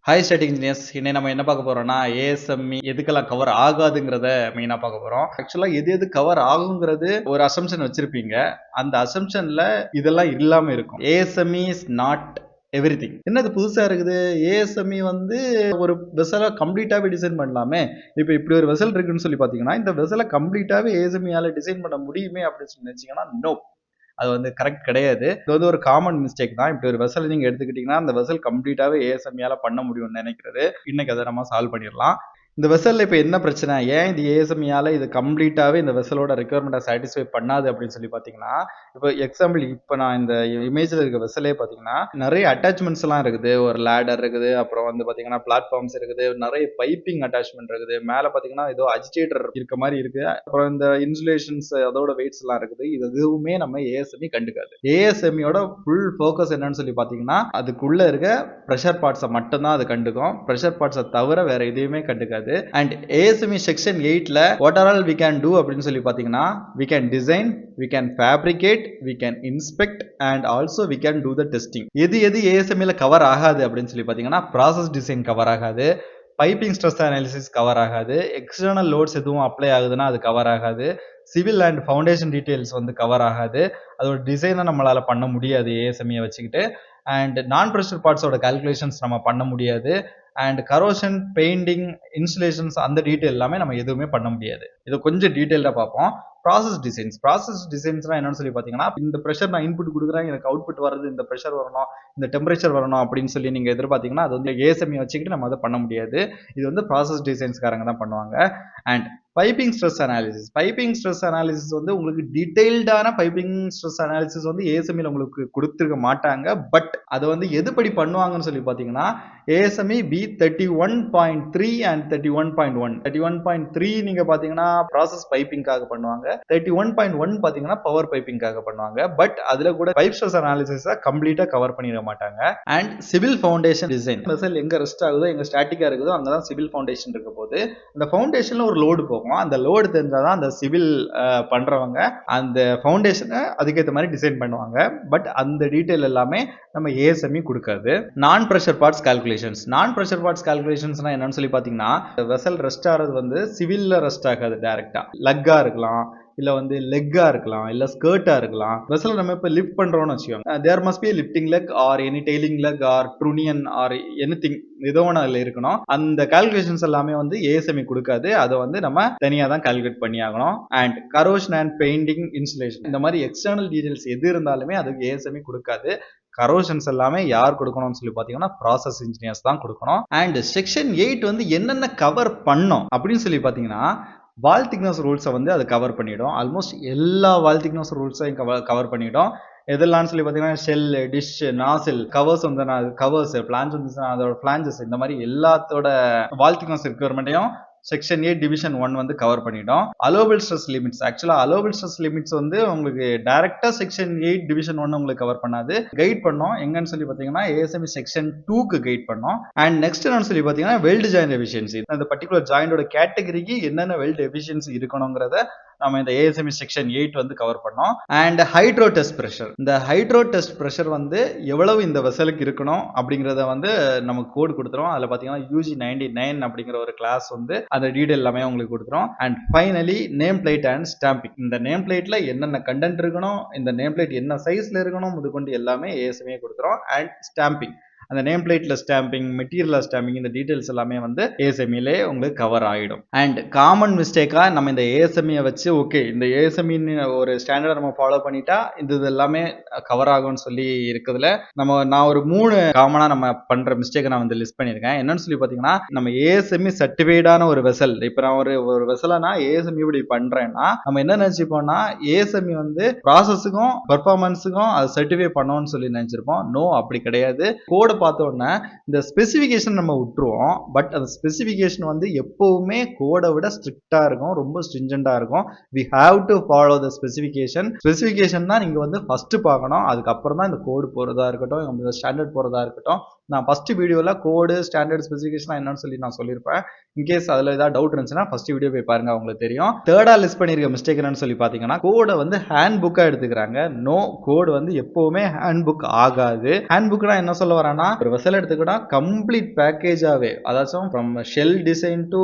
Hi static engineers. இன்னைக்கு நம்ம என்ன பார்க்க போறோம்னா, ஏஎஸ்எம்இ எதுக்கெல்லாம் கவர் ஆகாதுங்கிறத மெயினா பார்க்க போறோம். ஆக்சுவலா எது எது கவர் ஆகுங்கிறது ஒரு அசம்ஷன் வச்சிருப்பீங்க. அந்த அசம்ஷன்ல இதெல்லாம் இல்லாம இருக்கும். ASME is not everything. என்னது புதுசா இருக்குது? ஏஎஸ்எம்இ வந்து ஒரு வெசலை கம்ப்ளீட்டாவே டிசைன் பண்ணலாமே. இப்போ இப்படி ஒரு வெசல் இருக்குன்னு சொல்லி பார்த்தீங்கன்னா, இந்த வெசலை கம்ப்ளீட்டாவே ஏஎஸ்எம்இயால டிசைன் பண்ண முடியுமே அப்படின்னு சொல்லி நினைச்சீங்கன்னா, நோ. அது வந்து கரெக்ட் கிடையாது. இது வந்து ஒரு காமன் மிஸ்டேக் தான். இப்படி ஒரு வெசல் நீங்க எடுத்துக்கிட்டீங்கன்னா, அந்த வெசல் கம்ப்ளீட்டாவே ஏஎஸ்எம்இயால பண்ண முடியும்னு நினைக்கிறது. இன்னைக்கு அதை நம்ம சால்வ் பண்ணிடலாம். இந்த வெசல்ல இப்போ என்ன பிரச்சனை? ஏன் இது ஏஎஸ்எம்இயால இது கம்ப்ளீட்டாவே இந்த வெசலோட ரெக்யர்மெண்ட்டை சாட்டிஸ்ஃபை பண்ணாது அப்படின்னு சொல்லி பார்த்தீங்கன்னா, இப்போ எக்ஸாம்பிள் இப்போ நான் இந்த இமேஜில் இருக்க வெசலே பார்த்தீங்கன்னா, நிறைய அட்டாச்மெண்ட்ஸ் எல்லாம் இருக்குது. ஒரு லேடர் இருக்குது, அப்புறம் வந்து பார்த்தீங்கன்னா பிளாட்ஃபார்ம்ஸ் இருக்குது, நிறைய பைப்பிங் அட்டாச்மெண்ட் இருக்குது. மேலே பார்த்தீங்கன்னா ஏதோ அஜிடேட்டர் இருக்க மாதிரி இருக்கு. அப்புறம் இந்த இன்சுலேஷன்ஸ் அதோட வெயிட்ஸ் எல்லாம் இருக்குது. இது எதுவுமே நம்ம ஏஎஸ்எம்இ கண்டுக்காது. ஏஎஸ்எம்இயோட ஃபுல் ஃபோக்கஸ் என்னன்னு சொல்லி பார்த்தீங்கன்னா, அதுக்குள்ள இருக்க ப்ரெஷர் பார்ட்ஸை மட்டும்தான் அது கண்டுக்கும். ப்ரெஷர் பார்ட்ஸை தவிர வேற எதுவுமே கண்டுக்காது. அண்ட் ASME செக்ஷன் 8ல what all we can do அப்படின்னு சொல்லி பார்த்தீங்கன்னா, we can design, we can fabricate, we can inspect and also we can do the testing. எது ASMEல கவர் ஆகாது அப்படின்னு சொல்லி பார்த்தீங்கன்னா, ப்ராசஸ் டிசைன் கவர் ஆகாது, பைப்பிங் ஸ்ட்ரெஸ் அனாலிசிஸ் கவர் ஆகாது, எக்ஸ்டர்னல் லோட்ஸ் எதுவும் அப்ளை ஆகுதுன்னா அது கவர் ஆகாது, சிவில் அண்ட் ஃபவுண்டேஷன் டீடைல்ஸ் வந்து கவர் ஆகாது, அதோட டிசைனை நம்மளால பண்ண முடியாது ASME வச்சுக்கிட்டு. அண்ட் நான் ப்ரெஷர் பார்ட்ஸோட கால்குலேஷன்ஸ் நம்ம பண்ண முடியாது. அண்ட் கரோஷன், பெயிண்டிங், இன்சுலேஷன்ஸ் அந்த டீட்டெயில் எல்லாமே நம்ம எதுவுமே பண்ண முடியாது. இதை கொஞ்சம் டீட்டெயிலாக பார்ப்போம். ப்ராசஸ் டிசைன்ஸ்லாம் என்னன்னு சொல்லி பார்த்தீங்கன்னா, இந்த ப்ரெஷர் நான் இன்புட் கொடுக்குறேன், எனக்கு அவுட்புட் வருது, இந்த ப்ரெஷர் வரணும், இந்த டெம்பரேச்சர் வரணும் அப்படின்னு சொல்லி நீங்கள் எதிர்பார்த்தீங்கன்னா, அது வந்து ஏஎஸ்எம்இ வச்சுக்கிட்டு நம்ம அதை பண்ண முடியாது. இது வந்து ப்ராசஸ் டிசைன்ஸ்காரங்க தான் பண்ணுவாங்க. அண்ட் பைப்பிங் ஸ்ட்ரெஸ் அனாலிசிஸ் வந்து உங்களுக்கு டீடைல்டான பைப்பிங் ஸ்ட்ரெஸ் அனாலிசிஸ் வந்து ஏஎஸ்எம்இல உங்களுக்கு கொடுத்துருக்க மாட்டாங்க. பட் அதை வந்து எதுபடி பண்ணுவாங்கன்னு சொல்லி பார்த்தீங்கன்னா, ASME B31.3 and 31.1. 31.3 நீங்க பாத்தீங்கன்னா ப்ராசஸ் பைப்பிங்காக பண்ணுவாங்க. 31.1 பாத்தீங்கன்னா பவர் பைப்பிங்காக பண்ணுவாங்க. பட் அதுல கூட பைப் ஸ்ட்ரெஸ் அனாலிசிஸை கம்ப்ளீட்டா கவர் பண்ணிட மாட்டாங்க. And civil foundation design, vessel எங்க ரெஸ்ட் ஆகுதோ, எங்க ஸ்டாட்டிக்கா இருக்குதோ அங்கதான் சிவில் ஃபவுண்டேஷன் இருக்க போது. அந்த ஃபவுண்டேஷன்ல ஒரு லோடு போகும். அந்த லோடு தெரிஞ்சாதான் அந்த சிவில் பண்றவங்க அந்த ஃபவுண்டேஷனை அதுக்கேற்ற மாதிரி டிசைன் பண்ணுவாங்க. பட் அந்த டீட்டெயில் எல்லாமே நம்ம ஏஎஸ்எம்இ கொடுக்காது. நான் ப்ரெஷர் பார்ட்ஸ் கால்குலேஷன்ஸ்னா என்னன்னு சொல்லி பார்த்தீங்கன்னா, வெசல் ரெஸ்ட் ஆகிறது வந்து சிவில்ல ரெஸ்ட் ஆகாது. டைரக்டா லக்கா இருக்கலாம், இல்ல வந்து லெக்கா இருக்கலாம், இல்ல ஸ்கர்ட்டா இருக்கலாம். வெசல் நம்ம இப்ப லிஃப்ட் பண்றோம்னு வச்சுக்கோங்க, there must be lifting leg or any tailing leg or trunnion or anything, ஏதோ ஒன்று அதில் இருக்கணும். அந்த கால்குலேஷன்ஸ் எல்லாமே வந்து ஏஎஸ்எம்இ கொடுக்காது. அதை வந்து நம்ம தனியாக தான் கால்குலேட் பண்ணி ஆகணும். And corrosion and painting, insulation, இந்த மாதிரி எக்ஸ்டர்னல் டீடைல்ஸ் எது இருந்தாலுமே அதுக்கு ஏஎஸ்எம்இ கொடுக்காது. கரோஷன்ஸ் எல்லாமே யார் கொடுக்கணும்னு சொல்லி பார்த்தீங்கன்னா, ப்ராசஸ் இன்ஜினியர்ஸ் தான் கொடுக்கணும். அண்ட் செக்ஷன் 8 வந்து என்னென்ன கவர் பண்ணும் அப்படின்னு சொல்லி பார்த்தீங்கன்னா, வால் திக்னஸ் ரூல்ஸை வந்து அது கவர் பண்ணிடும். ஆல்மோஸ்ட் எல்லா வால் திக்னஸ் ரூல்ஸையும் கவர் பண்ணிடும். எதெல்லாம் சொல்லி பார்த்தீங்கன்னா, ஷெல், டிஷ், நாசில், கவர்ஸ் வந்து கவர்ஸ், பிளான்ஸ் வந்து அதோட பிளான்சஸ், இந்த மாதிரி எல்லாத்தோட வால் திக்னஸ் ரெக்யர்மெண்ட்டையும் செக்ஷன் 8 டிவிஷன் 1 வந்து கவர் பண்ணிடும். அலோவபிள் ஸ்ட்ரெஸ் லிமிட்ஸ், ஆக்சுவலா அலோவபிள் ஸ்ட்ரெஸ் லிமிட்ஸ் வந்து உங்களுக்கு டைரக்டா செக்ஷன் 8 டிவிஷன் 1 உங்களுக்கு கவர் பண்ணாது. கைட் பண்ணோம் எங்கன்னு சொல்லி பாத்தீங்கன்னா, ASME செக்ஷன் 2க்கு கைட் பண்ணோம். அண்ட் நெக்ஸ்ட் என்னன்னு சொல்லி பாத்தீங்கன்னா, வெல்ட் ஜாயிண்ட் எஃபிஷியன்சி, அந்த பர்டிகுலர் ஜாயிண்டோட கேட்டகரிக்கு என்னென்ன வெல்ட் எஃபிஷியன்சி இருக்கணுங்கிறத நம்ம இந்த ASME செக்ஷன் 8 வந்து கவர் பண்ணோம். அண்ட் ஹைட்ரோ டெஸ்ட் ப்ரெஷர், இந்த ஹைட்ரோ டெஸ்ட் ப்ரெஷர் வந்து எவ்வளவு இந்த வெசலுக்கு இருக்கணும் அப்படிங்கிறத வந்து நமக்கு கோட் கொடுத்துரும். அதுல பாத்தீங்கன்னா UG 99 அப்படிங்கிற ஒரு கிளாஸ் வந்து அந்த டீடைல் எல்லாமே உங்களுக்கு கொடுத்துரும். And finally name plate and stamping, இந்த நேம் பிளேட்ல என்னென்ன கண்டென்ட் இருக்கணும், இந்த நேம் பிளேட் என்ன சைஸ்ல இருக்கணும், இது கொண்டு எல்லாமே ASME கொடுத்துரும். அண்ட் ஸ்டாம்பிங், அந்த நேம் பிளேட்ல ஸ்டாம்பிங், மெட்டீரியல் ஸ்டாம்பிங், இந்த டீடைல்ஸ் எல்லாமே வந்து ASMEலே உங்களுக்கு கவர் ஆகிடும். அண்ட் காமன் மிஸ்டேக்கா நம்ம இந்த ASME வச்சு ஓகே இந்த ASME ஒரு ஸ்டாண்டர்ட் நம்ம ஃபாலோ பண்ணிட்டா இது எல்லாமே கவர் ஆகும்னு சொல்லி இருக்குதுல, நான் ஒரு 3 காமனா நம்ம பண்ற மிஸ்டேக்கை நான் வந்து லிஸ்ட் பண்ணியிருக்கேன். என்னன்னு சொல்லி பார்த்தீங்கன்னா, நம்ம ASME சர்டிஃபைடான ஒரு வெசல், இப்போ நான் ஒரு வெசலை நான் ASME இப்படி பண்றேன்னா நம்ம என்ன நினைச்சுப்போம்னா, ASME வந்து ப்ராசஸுக்கும் பெர்ஃபார்மன்ஸுக்கும் அது சர்டிஃபை பண்ணணும்னு சொல்லி நினைச்சிருப்போம். நோ, அப்படி கிடையாது. கோட பார்த்தோன்னா இந்த ஸ்பெசிஃபிகேஷன் நம்ம விட்டுருவோம். பட் அந்த ஸ்பெசிஃபிகேஷன் வந்து எப்பவுமே கோடை விட ஸ்ட்ரிக்டா இருக்கும், ரொம்ப ஸ்ட்ரிஞ்சண்டா இருக்கும். we have to follow the specification தான் நீங்க வந்து ஃபர்ஸ்ட் பார்க்கணும். அதுக்கப்புறம் தான் இந்த கோடு போறதா இருக்கட்டும், இந்த ஸ்டாண்டர்ட் போறதா இருக்கட்டும். நான் ஃபர்ஸ்ட் வீடியோல கோடு, ஸ்டாண்டர்ட், ஸ்பெசிஃபிகேஷன் என்னன்னு சொல்லி நான் சொல்லியிருப்பேன். இன்கேஸ் அதுல ஏதாவது டவுட் இருந்துச்சுன்னா ஃபர்ஸ்ட் வீடியோ போய் பாருங்க, உங்களுக்கு தெரியும். தேர்டா லிஸ்ட் பண்ணிருக்க மிஸ்டேக் என்னன்னு சொல்லி பாத்தீங்கன்னா, கோடை வந்து ஹேண்ட் புக்கா எடுத்துக்கிறாங்க. நோ, கோடு வந்து எப்பவுமே ஹேண்ட் புக் ஆகாது. ஹேண்ட் புக்னா என்ன சொல்ல வரேன்னா, ஒரு வெசல் எடுத்துக்கிட்டா கம்ப்ளீட் பேக்கேஜாவே, அதாச்சும் from shell design to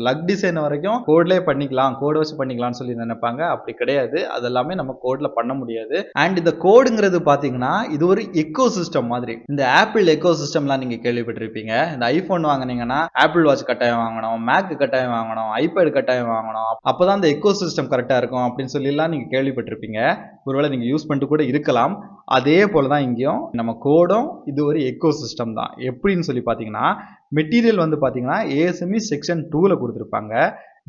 luck design வரைக்கும் கோட்லயே பண்ணிக்கலாம், கோட் வச்சு பண்ணிக்கலாம்னு சொல்லி நினைப்பாங்க. அப்படி கிடையாது. அதெல்லாமே நம்ம கோட்ல பண்ண முடியாது. அண்ட் இந்த கோடுங்கிறது பாத்தீங்கன்னா இது ஒரு எக்கோ சிஸ்டம் மாதிரி. இந்த ஆப்பிள் எக்கோ சிஸ்டம்லாம் நீங்க கேள்விப்பட்டிருப்பீங்க. இந்த ஐபோன் வாங்குனீங்கன்னா ஆப்பிள் வாட்ச் கட்டாயம் வாங்கணும், மேக் கட்டாயம் வாங்கணும், ஐபேட் கட்டாயம் வாங்கணும். அப்பதான் அந்த எக்கோ சிஸ்டம் கரெக்டா இருக்கும் அப்படின்னு சொல்லி எல்லாம் நீங்க கேள்விப்பட்டிருப்பீங்க. ஒருவேளை நீங்க யூஸ் பண்ணிட்டு கூட இருக்கலாம். அதே போலதான் இங்கேயும் நம்ம கோடும் இது ஒரு எக்கோ சிஸ்டம் தான். எப்படின்னு சொல்லி பாத்தீங்கன்னா மெட்டீரியல் வந்து பாத்தீங்கன்னா ASME செக்ஷன் 2ல கொடுத்திருப்பாங்க.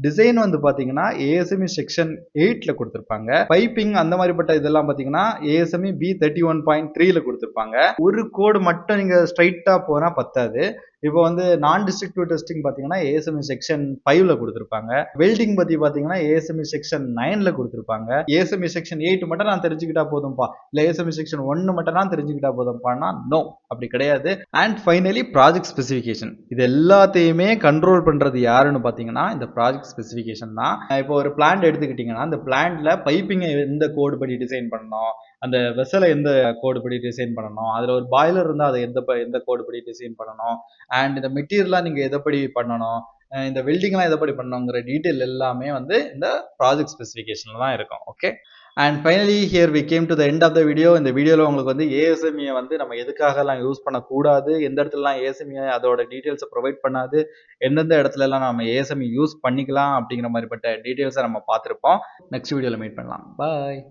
டிசைன் வந்து பாத்தீங்கன்னா ASME செக்ஷன் 8ல கொடுத்திருப்பாங்க. பைப்பிங் அந்த மாதிரிப்பட்ட இதெல்லாம் பாத்தீங்கன்னா ASME B31.3ல கொடுத்திருப்பாங்க. ஒரு கோடு மட்டும் நீங்க ஸ்ட்ரைட்டா போனா பத்தாது. இப்போ வந்து நான் டிஸ்ட்ரக்டிவ் டெஸ்டிங் பாத்தீங்கன்னா ASME செக்ஷன் 5ல கொடுத்திருப்பாங்க. வெல்டிங் பத்தி பாத்தீங்கன்னா ASME செக்ஷன் 9ல கொடுத்திருப்பாங்க. ASME செக்ஷன் 8 மட்டும் நான் தெரிஞ்சுக்கிட்டா போதும்பா, இல்ல ASME செக்ஷன் 1 மட்டும் நான் தெரிஞ்சுக்கிட்டா போதும்பான்னா நோ, அப்படி கிடையாது. And finally project specification. இது எல்லாத்தையுமே கண்ட்ரோல் பண்றது யாருன்னு பாத்தீங்கன்னா இந்த ப்ராஜெக்ட் ஸ்பெசிஃபிகேஷன் தான். இப்போ ஒரு பிளான்ட் எடுத்துக்கிட்டீங்கன்னா அந்த பிளான்ட்ல பைப்பிங்கை எந்த கோடு படி டிசைன் பண்ணணும், அந்த வெசலை எந்த கோடு படி டிசைன் பண்ணணும், அதுல ஒரு பாய்லர் இருந்தா அதை எந்த கோடு படி டிசைன் பண்ணணும், அண்ட் இந்த மெட்டீரியல்லாம் நீங்க எதப்படி பண்ணணும், இந்த வெல்டிங்லாம் எதப்படி பண்ணணுங்கிற டீட்டெயில் எல்லாமே வந்து இந்த ப்ராஜெக்ட் ஸ்பெசிஃபிகேஷன்ல தான் இருக்கும். Okay. And finally here we came to the end of the video. இந்த வீடியோவில் உங்களுக்கு வந்து ASME வந்து நம்ம எதுக்காகலாம் யூஸ் பண்ணக்கூடாது, எந்த இடத்துலலாம் ASME அதோட டீட்டெயில்ஸை ப்ரொவைட் பண்ணாது, எந்தெந்த இடத்துலலாம் நம்ம ASME யூஸ் பண்ணிக்கலாம் அப்படிங்கிற மாதிரிப்பட்ட டீட்டெயில்ஸை நம்ம பார்த்துருப்போம். நெக்ஸ்ட் வீடியோவில் மீட் பண்ணலாம். பாய்.